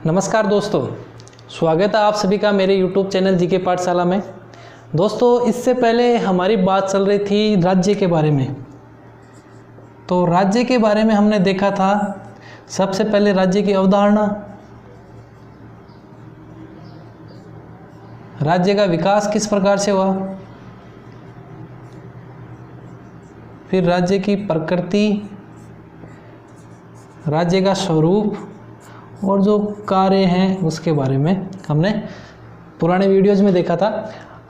नमस्कार दोस्तों, स्वागत है आप सभी का मेरे YouTube चैनल जीके पाठशाला में। दोस्तों, इससे पहले हमारी बात चल रही थी राज्य के बारे में। तो राज्य के बारे में हमने देखा था सबसे पहले राज्य की अवधारणा, राज्य का विकास किस प्रकार से हुआ, फिर राज्य की प्रकृति, राज्य का स्वरूप और जो कार्य हैं उसके बारे में हमने पुराने वीडियोज में देखा था।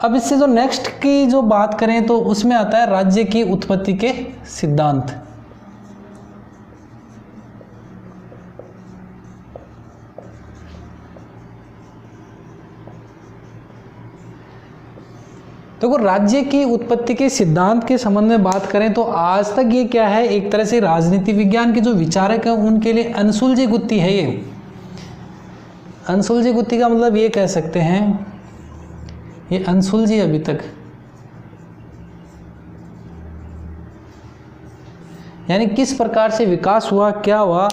अब इससे जो नेक्स्ट की जो बात करें तो उसमें आता है राज्य की उत्पत्ति के सिद्धांत। देखो, राज्य की उत्पत्ति के सिद्धांत के संबंध में बात करें तो आज तक ये क्या है, एक तरह से राजनीति विज्ञान के जो विचारक हैं उनके लिए अनसुलझी गुत्थी है। ये अनसुलझी गुत्थी का मतलब ये कह सकते हैं, ये अनसुलझी अभी तक, यानी किस प्रकार से विकास हुआ, क्या हुआ,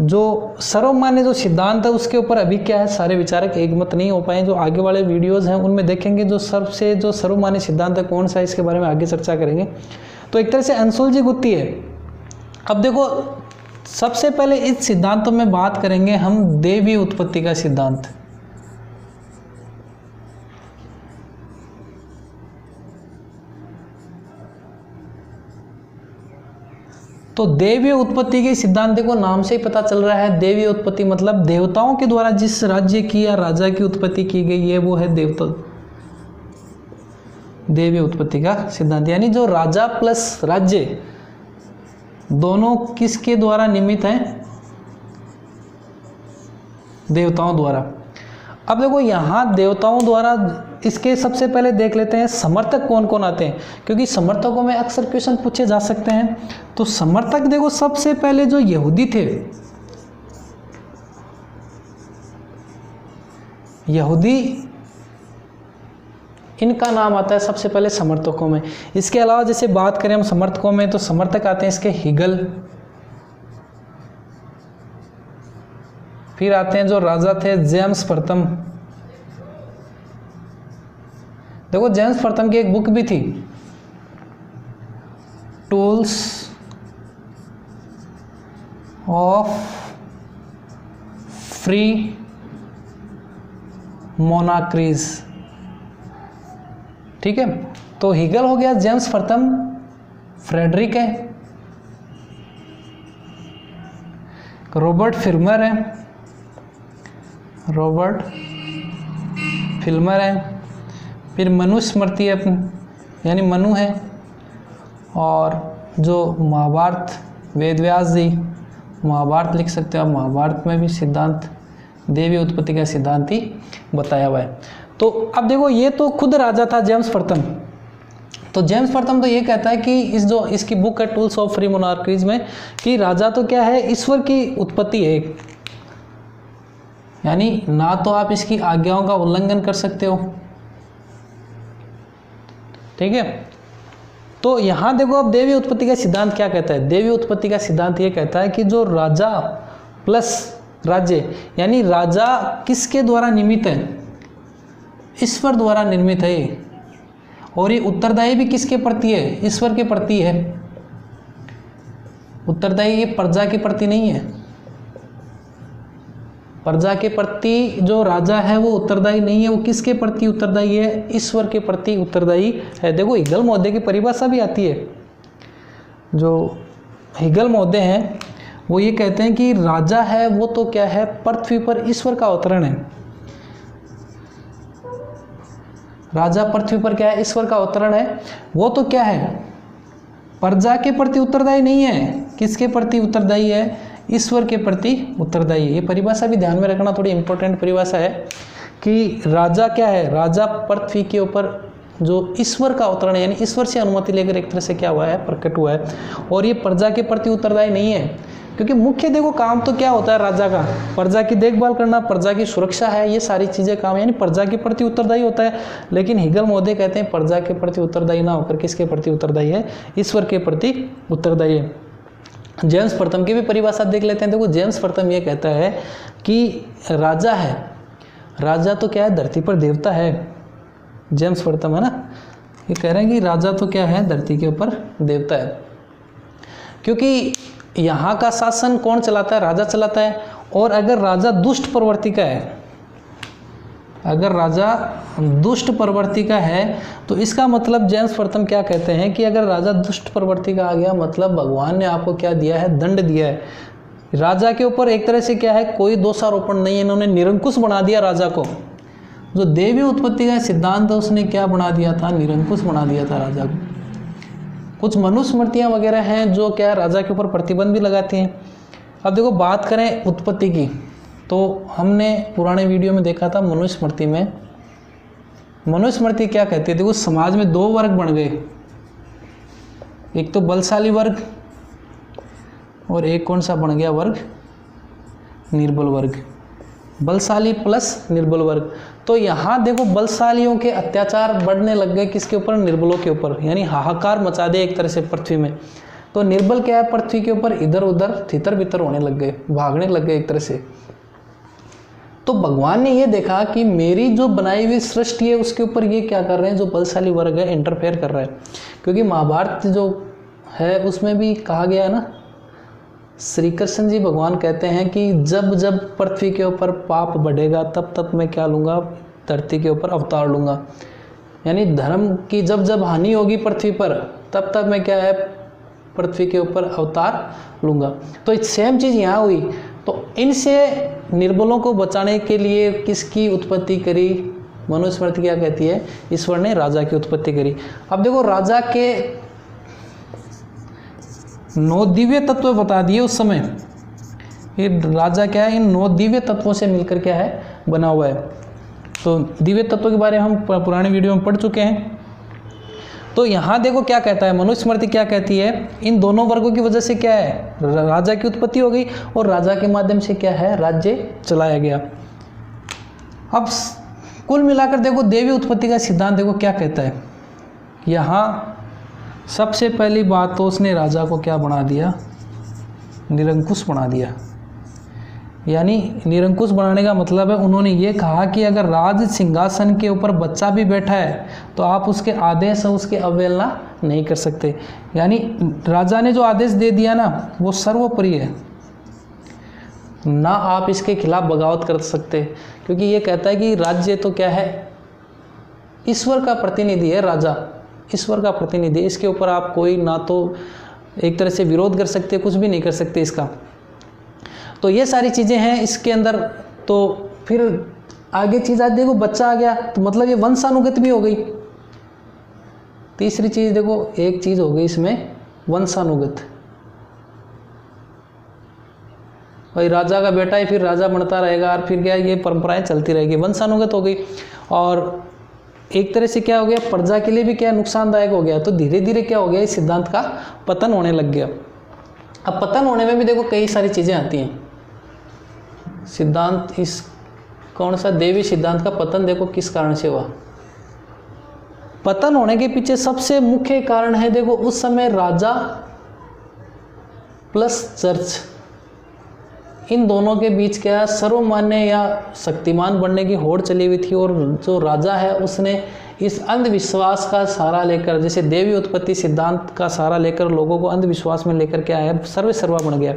जो सर्वमान्य जो सिद्धांत है उसके ऊपर अभी क्या है, सारे विचारक एकमत नहीं हो पाए। जो आगे वाले वीडियोस हैं उनमें देखेंगे जो सर्वमान्य सिद्धांत है कौन सा है, इसके बारे में आगे चर्चा करेंगे। तो एक तरह से अनसुलझी गुत्थी है। अब देखो, सबसे पहले इस सिद्धांतों में बात करेंगे हम दैवीय उत्पत्ति का सिद्धांत। तो दैवीय उत्पत्ति के सिद्धांत को नाम से ही पता चल रहा है, दैवीय उत्पत्ति मतलब देवताओं के द्वारा जिस राज्य की या राजा की उत्पत्ति की गई है वो है देवता, दैवीय उत्पत्ति का सिद्धांत। यानी जो राजा प्लस राज्य दोनों किसके द्वारा निर्मित हैं, देवताओं द्वारा। अब देखो, यहाँ देवताओं द्वारा, इसके सबसे पहले देख लेते हैं समर्थक कौन कौन आते हैं, क्योंकि समर्थकों में अक्सर क्वेश्चन पूछे जा सकते हैं। तो समर्थक देखो, सबसे पहले जो यहूदी थे, यहूदी, इनका नाम आता है सबसे पहले समर्थकों में। इसके अलावा जैसे बात करें हम समर्थकों में तो समर्थक आते हैं इसके हिगल, फिर आते हैं जो राजा थे जेम्स प्रथम। देखो, जेम्स प्रथम की एक बुक भी थी, टूल्स ऑफ फ्री मोनाक्रीज, ठीक है। तो हिगल हो गया, जेम्स प्रथम, फ्रेडरिक है, रॉबर्ट फिल्मर है, रॉबर्ट फिल्मर है, फिर मनुस्मृति है, यानी मनु है, और जो महाभारत, वेदव्यास जी महाभारत लिख सकते हो आप, महाभारत में भी सिद्धांत, दैवीय उत्पत्ति का सिद्धांत ही बताया हुआ है। तो अब देखो, ये तो खुद राजा था जेम्स प्रथम। तो जेम्स प्रथम तो ये कहता है कि इसकी बुक है टूल्स ऑफ फ्री मोनार्कीज में, कि राजा तो क्या है, ईश्वर की उत्पत्ति है, यानी ना तो आप इसकी आज्ञाओं का उल्लंघन कर सकते हो, ठीक है। तो यहां देखो, अब दैवीय उत्पत्ति का सिद्धांत क्या कहता है। दैवीय उत्पत्ति का सिद्धांत ये कहता है कि जो राजा प्लस राज्य, यानी राजा किसके द्वारा निर्मित है, ईश्वर द्वारा निर्मित है, और ये उत्तरदायी भी किसके प्रति है, ईश्वर के प्रति है। उत्तरदायी ये प्रजा के प्रति नहीं है, प्रजा के प्रति जो राजा है वो उत्तरदायी नहीं है, वो किसके प्रति उत्तरदायी है, ईश्वर के प्रति उत्तरदायी है। देखो, हिगल महोदय की परिभाषा भी आती है। जो हिगल महोदय हैं वो ये कहते हैं कि राजा है वो तो क्या है, पृथ्वी पर ईश्वर का अवतरण है। राजा पृथ्वी पर क्या है, ईश्वर का अवतरण है। वो तो क्या है, प्रजा के प्रति उत्तरदायी नहीं है, किसके प्रति उत्तरदायी है, ईश्वर के प्रति उत्तरदायी है। ये परिभाषा भी ध्यान में रखना, थोड़ी इंपॉर्टेंट परिभाषा है कि राजा क्या है, राजा पृथ्वी के ऊपर जो ईश्वर का अवतरण है, यानी ईश्वर से अनुमति लेकर एक तरह से क्या हुआ है, प्रकट हुआ है, और ये प्रजा के प्रति उत्तरदायी नहीं है। क्योंकि मुख्य देखो काम तो क्या होता है राजा का, प्रजा की देखभाल करना, प्रजा की सुरक्षा है, ये सारी चीजें काम, यानी प्रजा के प्रति उत्तरदायी होता है। लेकिन हिगल महोदय कहते हैं प्रजा के प्रति उत्तरदायी ना होकर किसके प्रति उत्तरदायी है, ईश्वर के प्रति उत्तरदायी है। जेम्स प्रथम की भी परिभाषा देख लेते हैं। देखो जेम्स प्रथम ये कहता है कि राजा है, राजा तो क्या है, धरती पर देवता है। जेम्स प्रथम है ना, ये कह रहे हैं कि राजा तो क्या है, धरती के ऊपर देवता है, क्योंकि यहाँ का शासन कौन चलाता है, राजा चलाता है। और अगर राजा दुष्ट प्रवृत्ति का है, अगर राजा दुष्ट प्रवृत्ति का है तो इसका मतलब जेम्स प्रथम क्या कहते हैं कि अगर राजा दुष्ट प्रवृत्ति का आ गया, मतलब भगवान ने आपको क्या दिया है, दंड दिया है। राजा के ऊपर एक तरह से क्या है, कोई दोषारोपण नहीं है, इन्होंने निरंकुश बना दिया राजा को। जो देवी उत्पत्ति का सिद्धांत है उसने क्या बना दिया था, निरंकुश बना दिया था राजा को। कुछ मनुस्मृतियाँ वगैरह हैं जो क्या राजा के ऊपर प्रतिबंध भी लगाती हैं। अब देखो बात करें उत्पत्ति की, तो हमने पुराने वीडियो में देखा था मनुस्मृति में, मनुस्मृति क्या कहती है, देखो समाज में दो वर्ग बन गए, एक तो बलशाली वर्ग और एक कौन सा बन गया वर्ग, निर्बल वर्ग। बलशाली प्लस निर्बल वर्ग। तो यहाँ देखो बलशालियों के अत्याचार बढ़ने लग गए, किसके ऊपर, निर्बलों के ऊपर, यानी हाहाकार मचा दे एक तरह से पृथ्वी में। तो निर्बल क्या है, पृथ्वी के ऊपर इधर उधर तितर बितर होने लग गए, भागने लग गए एक तरह से। तो भगवान ने ये देखा कि मेरी जो बनाई हुई सृष्टि है उसके ऊपर ये क्या कर रहे हैं, जो बलशाली वर्ग है इंटरफेयर कर रहा है। क्योंकि महाभारत जो है उसमें भी कहा गया है ना, श्री कृष्ण जी भगवान कहते हैं कि जब जब पृथ्वी के ऊपर पाप बढ़ेगा तब तब मैं क्या लूँगा, धरती के ऊपर अवतार लूँगा। यानी धर्म की जब जब हानि होगी पृथ्वी पर तब तब मैं क्या है, पृथ्वी के ऊपर अवतार लूँगा। तो सेम चीज़ यहाँ हुई। तो इनसे निर्बलों को बचाने के लिए किसकी उत्पत्ति करी, मनुस्मृति क्या कहती है, ईश्वर ने राजा की उत्पत्ति करी। अब देखो राजा के 9 दिव्य तत्व बता दिए उस समय। ये राजा क्या है, इन 9 दिव्य तत्वों से मिलकर क्या है, बना हुआ है। तो दिव्य तत्वों के बारे में हम पुराने वीडियो में पढ़ चुके हैं। तो यहाँ देखो क्या कहता है, मनुस्मृति क्या कहती है, इन दोनों वर्गों की वजह से क्या है, राजा की उत्पत्ति हो गई और राजा के माध्यम से क्या है, राज्य चलाया गया। अब कुल मिलाकर देखो देवी उत्पत्ति का सिद्धांत देखो क्या कहता है। यहाँ सबसे पहली बात तो उसने राजा को क्या बना दिया, निरंकुश बना दिया। यानी निरंकुश बनाने का मतलब है उन्होंने ये कहा कि अगर राज सिंहासन के ऊपर बच्चा भी बैठा है तो आप उसके आदेश और उसके अवहेलना नहीं कर सकते। यानी राजा ने जो आदेश दे दिया ना वो सर्वोपरि है, ना आप इसके खिलाफ बगावत कर सकते। क्योंकि ये कहता है कि राज्य तो क्या है, ईश्वर का प्रतिनिधि है, राजा ईश्वर का प्रतिनिधि, इसके ऊपर आप कोई ना तो एक तरह से विरोध कर सकते, कुछ भी नहीं कर सकते इसका। तो ये सारी चीज़ें हैं इसके अंदर। तो फिर आगे चीज़ आज देखो बच्चा आ गया तो मतलब ये वंशानुगत भी हो गई। तीसरी चीज़ देखो, एक चीज़ हो गई इसमें वंशानुगत, भाई राजा का बेटा ही फिर राजा बनता रहेगा और फिर क्या ये परंपराएं चलती रहेगी, वंशानुगत हो गई। और एक तरह से क्या हो गया, प्रजा के लिए भी क्या नुकसानदायक हो गया। तो धीरे धीरे क्या हो गया, इस सिद्धांत का पतन होने लग गया। अब पतन होने में भी देखो कई सारी चीज़ें आती हैं। सिद्धांत इस कौन सा देवी सिद्धांत का पतन देखो किस कारण से हुआ। पतन होने के पीछे सबसे मुख्य कारण है देखो उस समय राजा प्लस चर्च, इन दोनों के बीच क्या सर्वमान्य या शक्तिमान बनने की होड़ चली हुई थी। और जो राजा है उसने इस अंधविश्वास का सहारा लेकर, जैसे देवी उत्पत्ति सिद्धांत का सहारा लेकर लोगों को अंधविश्वास में लेकर क्या है, सर्वे सर्वा बन गया।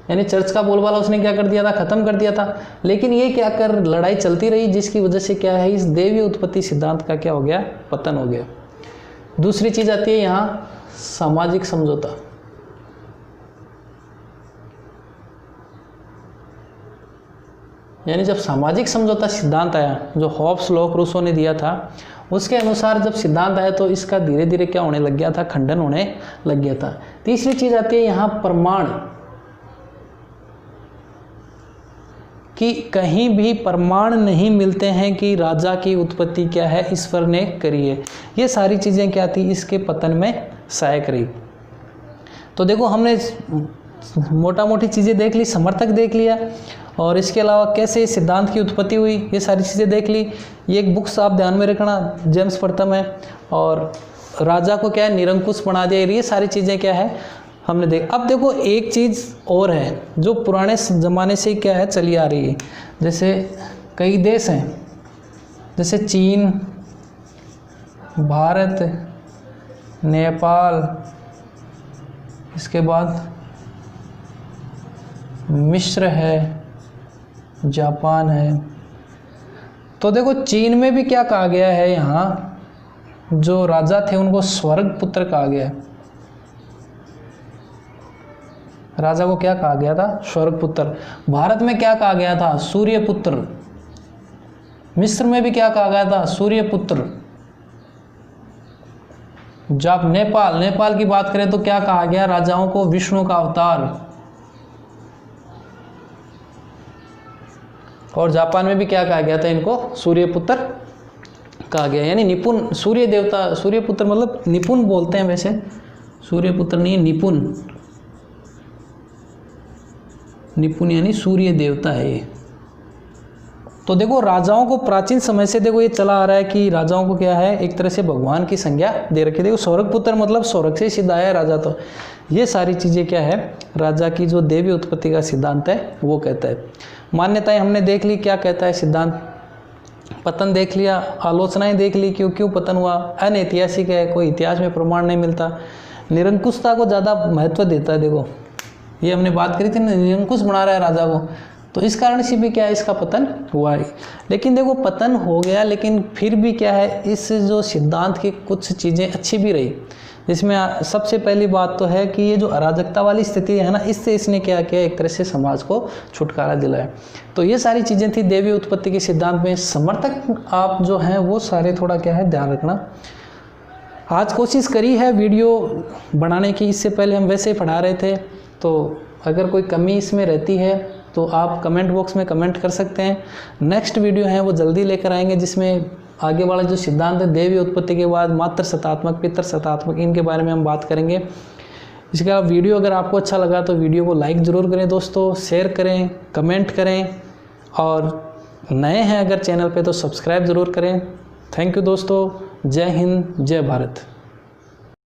यानी चर्च का बोलबाला उसने क्या कर दिया था, खत्म कर दिया था। लेकिन ये क्या कर लड़ाई चलती रही, जिसकी वजह से क्या है, इस देवी उत्पत्ति सिद्धांत का क्या हो गया, पतन हो गया। दूसरी चीज आती है यहाँ सामाजिक समझौता। यानी जब सामाजिक समझौता सिद्धांत आया, जो हॉब्स लॉक रूसो ने दिया था, उसके अनुसार जब सिद्धांत आया तो इसका धीरे धीरे क्या होने लग गया था, खंडन होने लग गया था। तीसरी चीज आती है यहाँ प्रमाण, कि कहीं भी प्रमाण नहीं मिलते हैं कि राजा की उत्पत्ति क्या है, ईश्वर ने करी है। ये सारी चीज़ें क्या थी, इसके पतन में सहायक रही। तो देखो हमने मोटा मोटी चीज़ें देख ली, समर्थक देख लिया, और इसके अलावा कैसे सिद्धांत की उत्पत्ति हुई, ये सारी चीज़ें देख ली। ये एक बुक्स आप ध्यान में रखना, जेम्स प्रथम है, और राजा को क्या है निरंकुश बना दिया। ये सारी चीज़ें क्या है हमने देख। अब देखो एक चीज़ और है जो पुराने ज़माने से क्या है चली आ रही है, जैसे कई देश हैं जैसे चीन, भारत, नेपाल, इसके बाद मिस्र है, जापान है। तो देखो चीन में भी क्या कहा गया है, यहाँ जो राजा थे उनको स्वर्ग पुत्र कहा गया है। राजा को क्या कहा गया था, स्वर्ग पुत्र। भारत में क्या कहा गया था, सूर्य पुत्र। मिस्र में भी क्या कहा गया था, सूर्य पुत्र। जब नेपाल की बात करें तो क्या कहा गया, राजाओं को विष्णु का अवतार। और जापान में भी क्या कहा गया था, इनको सूर्य पुत्र कहा गया, यानी निपुण सूर्य देवता। सूर्य पुत्र मतलब निपुण बोलते हैं, वैसे सूर्य पुत्र नहीं है, निपुण। निपुण यानी सूर्य देवता है ये। तो देखो राजाओं को प्राचीन समय से देखो ये चला आ रहा है कि राजाओं को क्या है, एक तरह से भगवान की संज्ञा दे रखी है। देखो स्वर्ग पुत्र मतलब स्वर्ग से सीधा आया राजा। तो ये सारी चीज़ें क्या है, राजा की जो देवी उत्पत्ति का सिद्धांत है वो कहता है। मान्यताएं हमने देख ली, क्या कहता है सिद्धांत। पतन देख लिया, आलोचनाएं देख ली, क्यों क्यों पतन हुआ, अनैतिहासिक है, कोई इतिहास में प्रमाण नहीं मिलता, निरंकुशता को ज़्यादा महत्व देता है। देखो ये हमने बात करी थी, निरंकुश बना रहा है राजा को, तो इस कारण से भी क्या है, इसका पतन हुआ है। लेकिन देखो पतन हो गया, लेकिन फिर भी क्या है, इस जो सिद्धांत की कुछ चीज़ें अच्छी भी रही, जिसमें सबसे पहली बात तो है कि ये जो अराजकता वाली स्थिति है ना, इससे इसने क्या किया, एक तरह से समाज को छुटकारा दिलाया। तो ये सारी चीज़ें थी देवी उत्पत्ति के सिद्धांत में। समर्थक आप जो हैं वो सारे थोड़ा क्या है ध्यान रखना। आज कोशिश करी है वीडियो बनाने की, इससे पहले हम वैसे ही पढ़ा रहे थे, तो अगर कोई कमी इसमें रहती है तो आप कमेंट बॉक्स में कमेंट कर सकते हैं। नेक्स्ट वीडियो है वो जल्दी लेकर आएंगे, जिसमें आगे वाला जो सिद्धांत है देवी उत्पत्ति के बाद मातृ सतात्मक, पितृ सतात्मक, इनके बारे में हम बात करेंगे। इसके अलावा वीडियो अगर आपको अच्छा लगा तो वीडियो को लाइक ज़रूर करें दोस्तों, शेयर करें, कमेंट करें, और नए हैं अगर चैनल पे तो सब्सक्राइब ज़रूर करें। थैंक यू दोस्तों, जय हिंद, जय भारत।